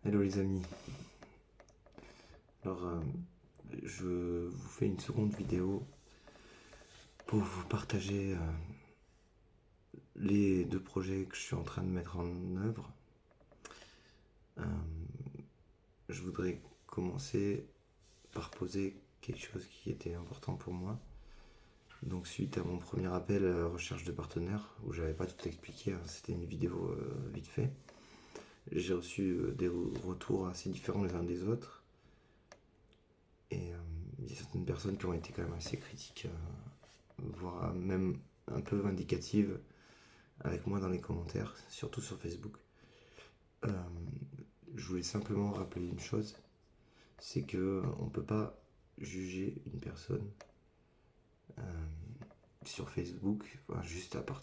Hello les amis, alors je vous fais une seconde vidéo pour vous partager les deux projets que je suis en train de mettre en œuvre. Euh, je voudrais commencer par poser quelque chose qui était important pour moi. Donc suite à mon premier appel à recherche de partenaires, où j'avais pas tout expliqué, hein, c'était une vidéo vite fait, j'ai reçu des retours assez différents les uns des autres. Et il y a certaines personnes qui ont été quand même assez critiques, voire même un peu vindicatives avec moi dans les commentaires, surtout sur Facebook. Euh, je voulais simplement rappeler une chose, c'est que on peut pas juger une personne euh, sur Facebook, enfin,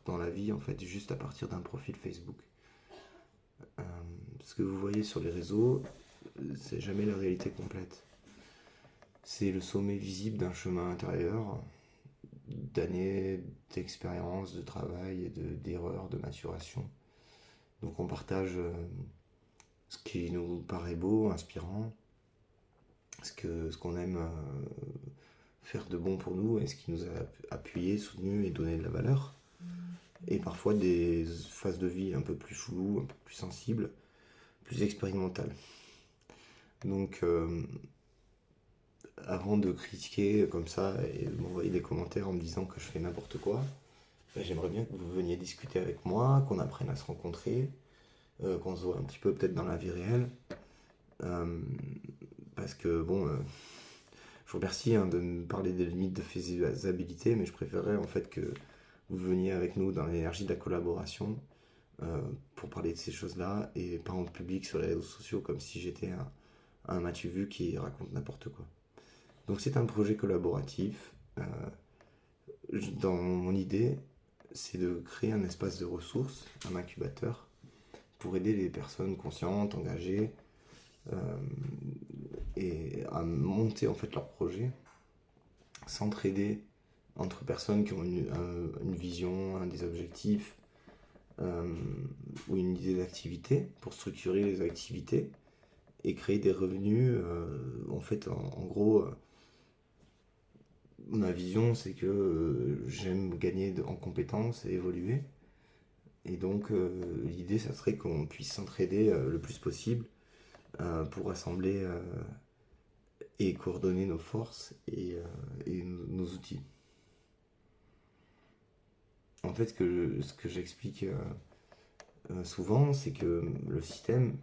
dans la vie en fait, juste à partir d'un profil Facebook. Euh, ce que vous voyez sur les réseaux, c'est jamais la réalité complète. C'est le sommet visible d'un chemin intérieur, d'années d'expérience, de travail et d'erreurs, de maturation. Donc on partage ce qui nous paraît beau, inspirant, ce qu'on aime faire de bon pour nous et ce qui nous a appuyé, soutenu et donné de la valeur. Et parfois des phases de vie un peu plus floues, un peu plus sensibles, plus expérimentales. Donc avant de critiquer comme ça et de m'envoyer des commentaires en me disant que je fais n'importe quoi, j'aimerais bien que vous veniez discuter avec moi, qu'on apprenne à se rencontrer, qu'on se voit un petit peu peut-être dans la vie réelle. Euh, Parce que bon, je vous remercie de me parler des limites de faisabilité, mais je préférerais en fait que vous veniez avec nous dans l'énergie de la collaboration pour parler de ces choses-là et pas en public sur les réseaux sociaux comme si j'étais un Mathieu Vu qui raconte n'importe quoi. Donc c'est un projet collaboratif. Dans mon idée, c'est de créer un espace de ressources, un incubateur, pour aider les personnes conscientes, engagées, euh, et à monter en fait leur projet, s'entraider entre personnes qui ont une vision, des objectifs euh, ou une idée d'activité pour structurer les activités et créer des revenus. En fait, en gros, ma vision c'est que j'aime gagner en compétences et évoluer. Et donc l'idée ça serait qu'on puisse s'entraider le plus possible pour rassembler et coordonner nos forces et nos outils. En fait, ce que j'explique souvent, c'est que le système,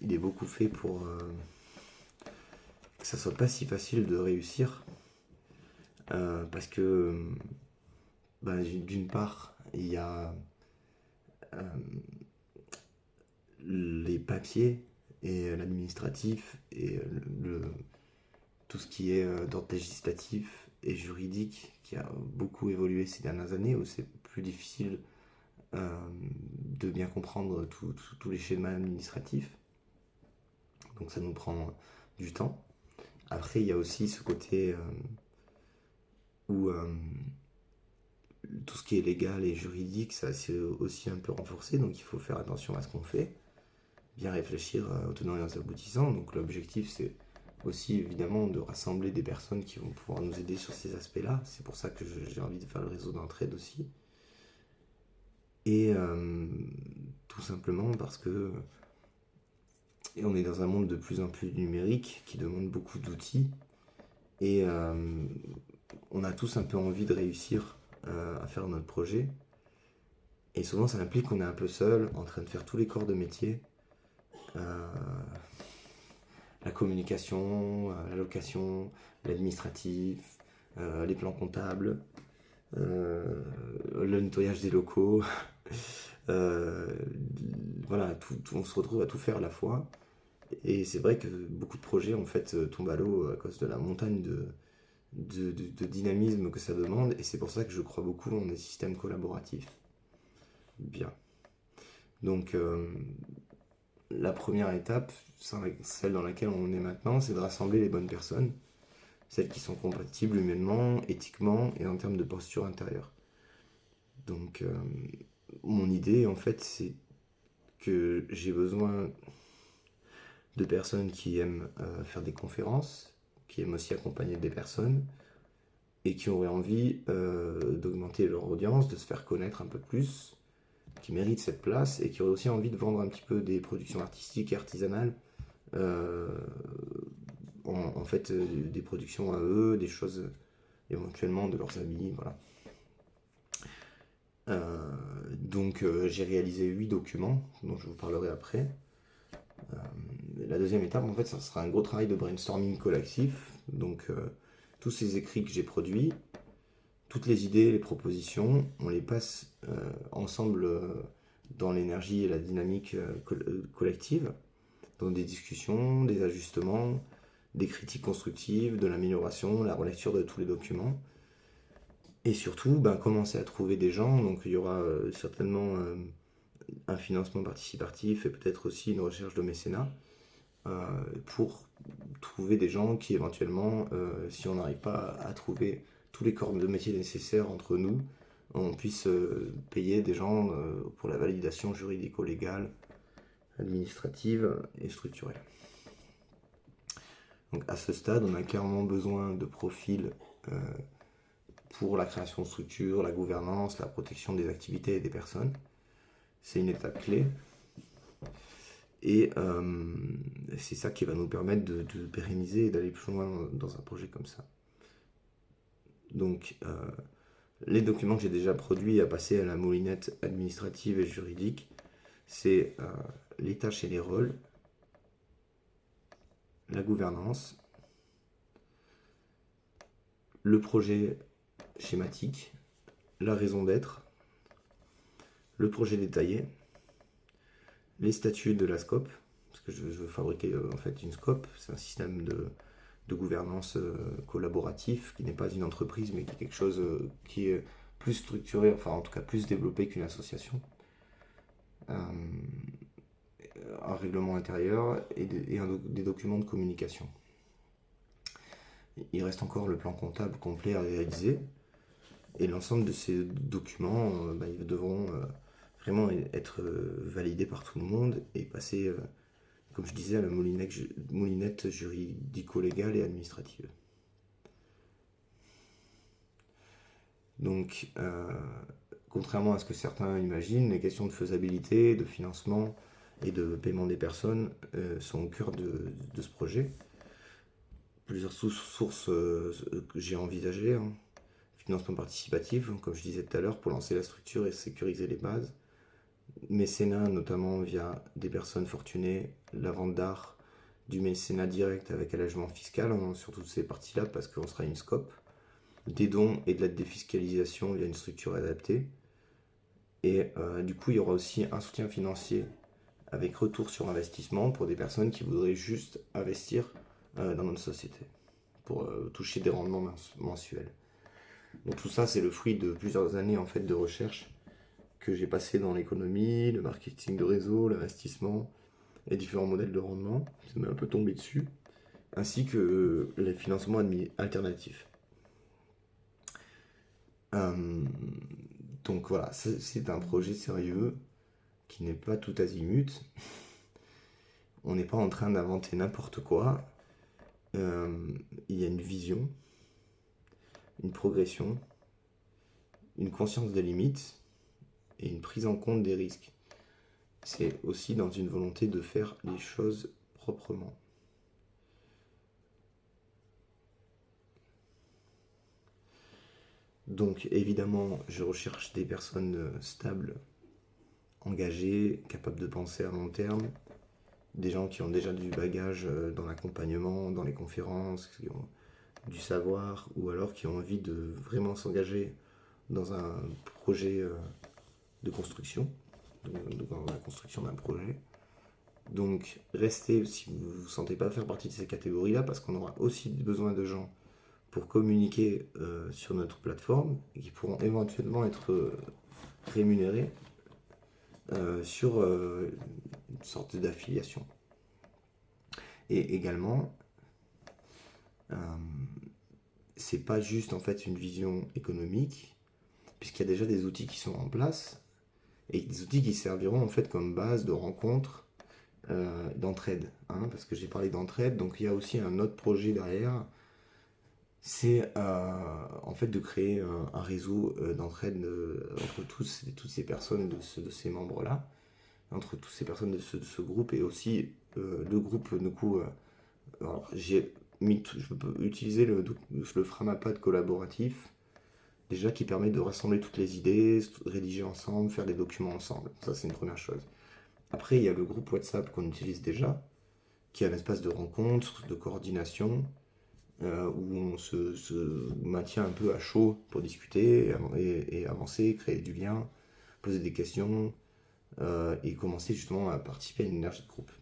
il est beaucoup fait pour que ça soit pas si facile de réussir, parce que d'une part, il y a euh, les papiers et l'administratif et tout ce qui est d'ordre législatif et juridique qui a beaucoup évolué ces dernières années, où c'est plus difficile de bien comprendre tous les schémas administratifs. Donc ça nous prend du temps. Après, il y a aussi ce côté où tout ce qui est légal et juridique, ça c'est aussi un peu renforcé, donc il faut faire attention à ce qu'on fait, bien réfléchir aux tenants et aux aboutissants. Donc l'objectif, c'est aussi évidemment de rassembler des personnes qui vont pouvoir nous aider sur ces aspects-là. C'est pour ça que j'ai envie de faire le réseau d'entraide aussi. Et tout simplement parce que et on est dans un monde de plus en plus numérique qui demande beaucoup d'outils. Et on a tous un peu envie de réussir à faire notre projet. Et souvent, ça implique qu'on est un peu seul, en train de faire tous les corps de métier. Euh, la communication, la location, l'administratif, les plans comptables, le nettoyage des locaux. Euh, voilà, on se retrouve à tout faire à la fois. Et c'est vrai que beaucoup de projets en fait tombent à l'eau à cause de la montagne de dynamisme que ça demande. Et c'est pour ça que je crois beaucoup en des systèmes collaboratifs. Bien. Donc la première étape, celle dans laquelle on est maintenant, c'est de rassembler les bonnes personnes, celles qui sont compatibles humainement, éthiquement et en termes de posture intérieure. Donc mon idée en fait c'est que j'ai besoin de personnes qui aiment faire des conférences, qui aiment aussi accompagner des personnes et qui auraient envie d'augmenter leur audience, de se faire connaître un peu plus, qui méritent cette place et qui auraient aussi envie de vendre un petit peu des productions artistiques et artisanales, euh, en fait des productions à eux, des choses éventuellement de leurs amis, voilà. Donc j'ai réalisé 8 documents dont je vous parlerai après. La deuxième étape, en fait, ça sera un gros travail de brainstorming collectif. Donc tous ces écrits que j'ai produits, toutes les idées, les propositions, on les passe ensemble dans l'énergie et la dynamique collective, dans des discussions, des ajustements, des critiques constructives, de l'amélioration, la relecture de tous les documents. Et surtout, commencer à trouver des gens. Donc il y aura certainement un financement participatif et peut-être aussi une recherche de mécénat pour trouver des gens qui éventuellement, si on n'arrive pas à trouver tous les corps de métier nécessaires entre nous, on puisse payer des gens pour la validation juridico-légale, administrative et structurelle. Donc à ce stade, on a clairement besoin de profils pour la création de structures, la gouvernance, la protection des activités et des personnes. C'est une étape clé. Et c'est ça qui va nous permettre de pérenniser et d'aller plus loin dans un projet comme ça. Donc, les documents que j'ai déjà produits à passer à la moulinette administrative et juridique, c'est les tâches et les rôles, la gouvernance, le projet schématique, la raison d'être, le projet détaillé, les statuts de la SCOP, parce que je veux fabriquer en fait une SCOP, c'est un système de gouvernance collaboratif qui n'est pas une entreprise mais qui est quelque chose qui est plus structuré, enfin en tout cas plus développé qu'une association. Un règlement intérieur et des documents de communication. Il reste encore le plan comptable complet à réaliser et l'ensemble de ces documents ils devront vraiment être validé par tout le monde et passer, comme je disais, à la moulinette juridico-légale et administrative. Donc, contrairement à ce que certains imaginent, les questions de faisabilité, de financement et de paiement des personnes sont au cœur de ce projet. Plusieurs sources que j'ai envisagées. Financement participatif, comme je disais tout à l'heure, pour lancer la structure et sécuriser les bases. Mécénat, notamment via des personnes fortunées, la vente d'art, du mécénat direct avec allègement fiscal sur toutes ces parties-là parce qu'on sera une SCOP, des dons et de la défiscalisation via une structure adaptée. Et du coup, il y aura aussi un soutien financier avec retour sur investissement pour des personnes qui voudraient juste investir dans notre société pour toucher des rendements mensuels. Donc tout ça, c'est le fruit de plusieurs années en fait de recherche que j'ai passé dans l'économie, le marketing de réseau, l'investissement et différents modèles de rendement. Ça m'est un peu tombé dessus, ainsi que les financements alternatifs. Donc voilà, c'est un projet sérieux qui n'est pas tout azimut. On n'est pas en train d'inventer n'importe quoi. Il y a une vision, une progression, une conscience des limites et une prise en compte des risques. C'est aussi dans une volonté de faire les choses proprement. Donc évidemment, je recherche des personnes stables, engagées, capables de penser à long terme, des gens qui ont déjà du bagage dans l'accompagnement, dans les conférences, qui ont du savoir, ou alors qui ont envie de vraiment s'engager dans un projet de construction, dans la construction d'un projet. Donc restez si vous ne vous sentez pas faire partie de ces catégories-là, parce qu'on aura aussi besoin de gens pour communiquer sur notre plateforme et qui pourront éventuellement être rémunérés sur une sorte d'affiliation. Et également, c'est pas juste en fait une vision économique, puisqu'il y a déjà des outils qui sont en place et des outils qui serviront en fait comme base de rencontre d'entraide, hein, parce que j'ai parlé d'entraide, donc il y a aussi un autre projet derrière, c'est en fait de créer un réseau d'entraide entre toutes ces personnes de ces membres-là, entre toutes ces personnes de ce groupe, et aussi le groupe, du coup, alors, je peux utiliser le Framapad collaboratif, déjà qui permet de rassembler toutes les idées, rédiger ensemble, faire des documents ensemble. Ça, c'est une première chose. Après, il y a le groupe WhatsApp qu'on utilise déjà, qui est un espace de rencontre, de coordination, où on se maintient un peu à chaud pour discuter et avancer, créer du lien, poser des questions, et commencer justement à participer à une énergie de groupe.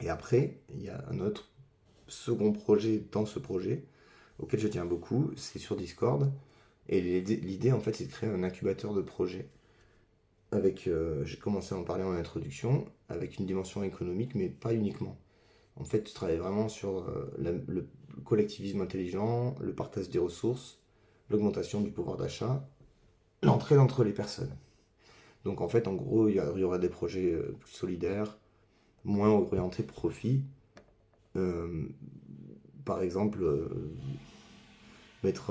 Et après, il y a un autre second projet dans ce projet, auquel je tiens beaucoup, c'est sur Discord. Et l'idée, en fait, c'est de créer un incubateur de projets. J'ai commencé à en parler en introduction, avec une dimension économique, mais pas uniquement. En fait, tu travailles vraiment sur le collectivisme intelligent, le partage des ressources, l'augmentation du pouvoir d'achat, l'entraide entre les personnes. Donc en fait, en gros, il y aura des projets plus solidaires, moins orientés profit. Euh, Par exemple, mettre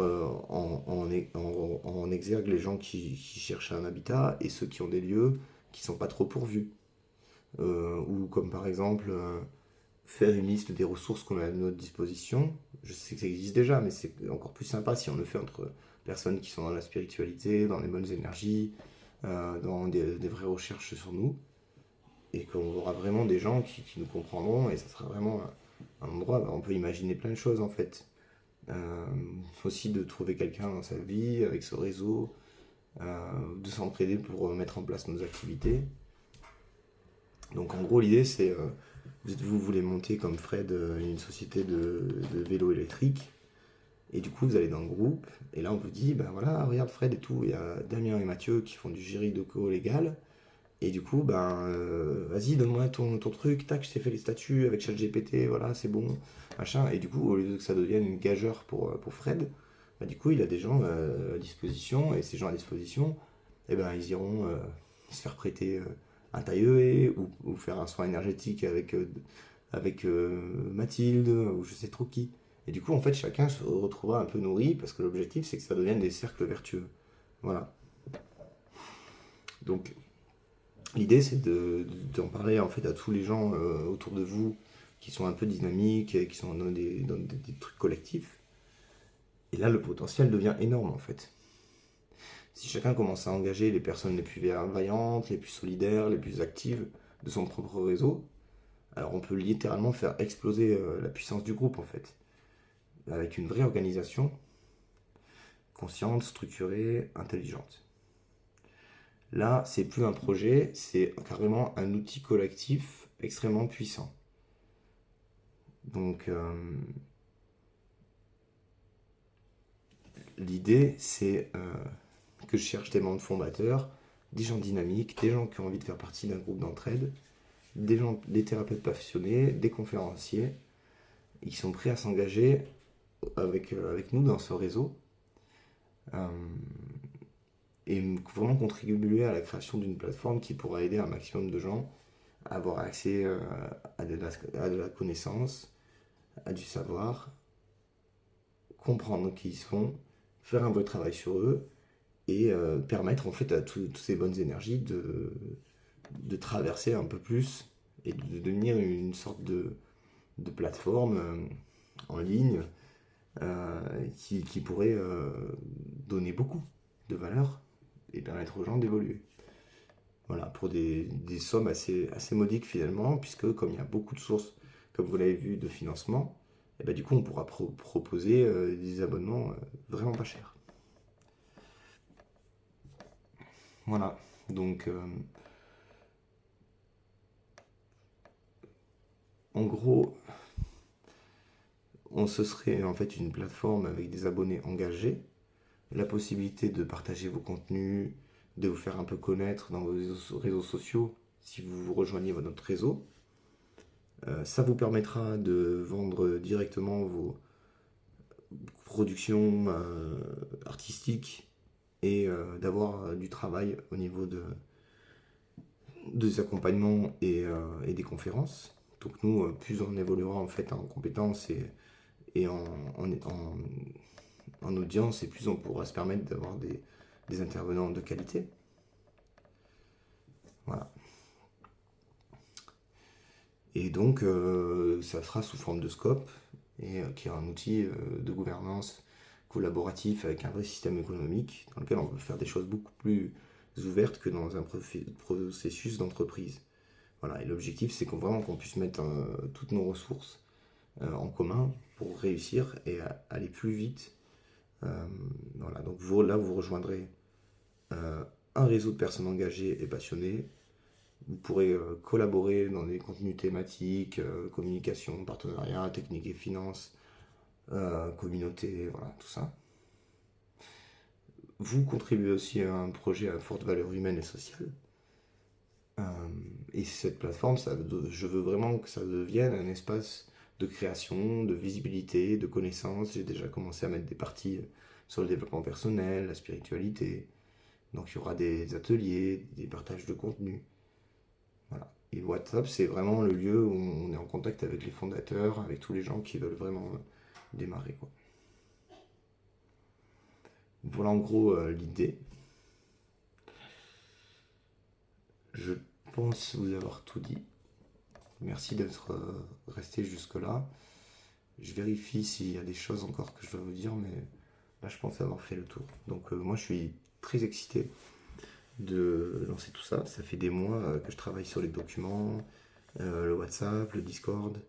en exergue les gens qui cherchent un habitat et ceux qui ont des lieux qui ne sont pas trop pourvus. Ou comme par exemple faire une liste des ressources qu'on a à notre disposition. Je sais que ça existe déjà, mais c'est encore plus sympa si on le fait entre personnes qui sont dans la spiritualité, dans les bonnes énergies, dans des vraies recherches sur nous, et qu'on aura vraiment des gens qui nous comprendront, et ça sera vraiment un endroit où on peut imaginer plein de choses en fait. Euh, Aussi de trouver quelqu'un dans sa vie, avec ce réseau, de s'entraider pour mettre en place nos activités. Donc en gros l'idée c'est, vous voulez monter comme Fred une société de vélo électrique, et du coup vous allez dans le groupe, et là on vous dit, ben voilà, regarde Fred et tout, il y a Damien et Mathieu qui font du juridico légal, et du coup, vas-y, donne-moi ton truc, tac, je t'ai fait les statuts avec ChatGPT, voilà, c'est bon, machin. Et du coup, au lieu que ça devienne une gageure pour Fred, bah, du coup, il a des gens à disposition, et ces gens à disposition, eh ben, ils iront se faire prêter un taille ou faire un soin énergétique avec Mathilde, ou je sais trop qui. Et du coup, en fait, chacun se retrouvera un peu nourri, parce que l'objectif, c'est que ça devienne des cercles vertueux. Voilà. Donc, l'idée, c'est d'en parler en fait à tous les gens autour de vous qui sont un peu dynamiques, et qui sont dans des trucs collectifs. Et là, le potentiel devient énorme en fait. Si chacun commence à engager les personnes les plus bienveillantes, les plus solidaires, les plus actives de son propre réseau, alors on peut littéralement faire exploser la puissance du groupe en fait. Avec une vraie organisation, consciente, structurée, intelligente. Là, c'est plus un projet, c'est carrément un outil collectif extrêmement puissant. Donc, l'idée, c'est que je cherche des membres fondateurs, des gens dynamiques, des gens qui ont envie de faire partie d'un groupe d'entraide, des thérapeutes passionnés, des conférenciers, et qui sont prêts à s'engager avec nous dans ce réseau, euh, et vraiment contribuer à la création d'une plateforme qui pourra aider un maximum de gens à avoir accès à de la connaissance, à du savoir, comprendre qui ils sont, faire un vrai travail sur eux, et permettre en fait à toutes ces bonnes énergies de traverser un peu plus et de devenir une sorte de plateforme en ligne qui pourrait donner beaucoup de valeur et permettre aux gens d'évoluer. Voilà, pour des sommes assez modiques finalement, puisque comme il y a beaucoup de sources, comme vous l'avez vu, de financement, et ben, du coup on pourra proposer des abonnements vraiment pas chers. Voilà, donc en gros, ce serait en fait une plateforme avec des abonnés engagés, la possibilité de partager vos contenus, de vous faire un peu connaître dans vos réseaux sociaux si vous rejoignez notre réseau. Ça vous permettra de vendre directement vos productions artistiques et d'avoir du travail au niveau des accompagnements et des conférences. Donc nous, plus on évoluera en fait en compétences et en audience, et plus on pourra se permettre d'avoir des intervenants de qualité. Voilà. Et donc, ça sera sous forme de scope, qui est un outil de gouvernance collaboratif avec un vrai système économique dans lequel on peut faire des choses beaucoup plus ouvertes que dans un processus d'entreprise. Voilà. Et l'objectif, c'est vraiment qu'on puisse mettre toutes nos ressources en commun pour réussir et aller plus vite. Voilà. Donc là, vous rejoindrez un réseau de personnes engagées et passionnées. Vous pourrez collaborer dans des contenus thématiques, communication, partenariat, technique et finance, communauté, voilà, tout ça. Vous contribuez aussi à un projet à forte valeur humaine et sociale. Et cette plateforme, je veux vraiment que ça devienne un espace de création, de visibilité, de connaissances. J'ai déjà commencé à mettre des parties sur le développement personnel, la spiritualité. Donc il y aura des ateliers, des partages de contenu. Voilà. Et WhatsApp, c'est vraiment le lieu où on est en contact avec les fondateurs, avec tous les gens qui veulent vraiment démarrer, quoi. Voilà en gros l'idée. Je pense vous avoir tout dit. Merci d'être resté jusque-là. Je vérifie s'il y a des choses encore que je dois vous dire, mais là je pense avoir fait le tour. Donc moi je suis très excité de lancer tout ça. Ça fait des mois que je travaille sur les documents, le WhatsApp, le Discord,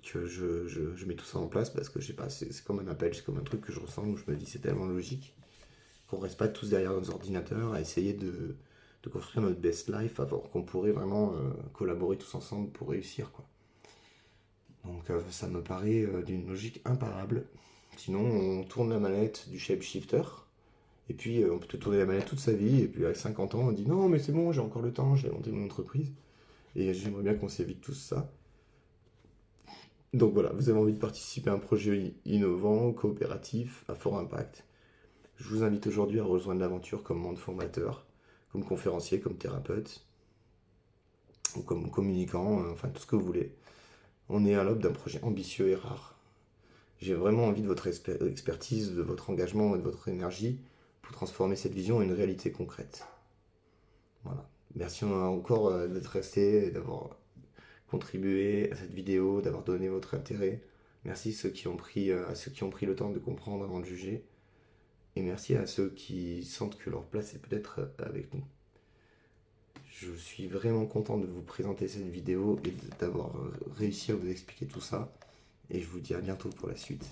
que je mets tout ça en place parce que je sais pas, c'est comme un appel, c'est comme un truc que je ressens où je me dis c'est tellement logique qu'on reste pas tous derrière nos ordinateurs à essayer de construire notre best life alors qu'on pourrait vraiment collaborer tous ensemble pour réussir, quoi. Donc ça me paraît d'une logique imparable. Sinon on tourne la manette du shapeshifter et puis on peut tourner la manette toute sa vie et puis à 50 ans on dit non mais c'est bon j'ai encore le temps, je vais monter mon entreprise et j'aimerais bien qu'on s'évite tout ça. Donc voilà, vous avez envie de participer à un projet innovant, coopératif, à fort impact. Je vous invite aujourd'hui à rejoindre l'aventure comme membre fondateur, comme conférencier, comme thérapeute, ou comme communicant, enfin tout ce que vous voulez. On est à l'aube d'un projet ambitieux et rare. J'ai vraiment envie de votre expertise, de votre engagement et de votre énergie pour transformer cette vision en une réalité concrète. Voilà. Merci encore d'être resté et d'avoir contribué à cette vidéo, d'avoir donné votre intérêt. Merci à ceux qui ont pris le temps de comprendre avant de juger. Et merci à ceux qui sentent que leur place est peut-être avec nous. Je suis vraiment content de vous présenter cette vidéo et d'avoir réussi à vous expliquer tout ça. Et je vous dis à bientôt pour la suite.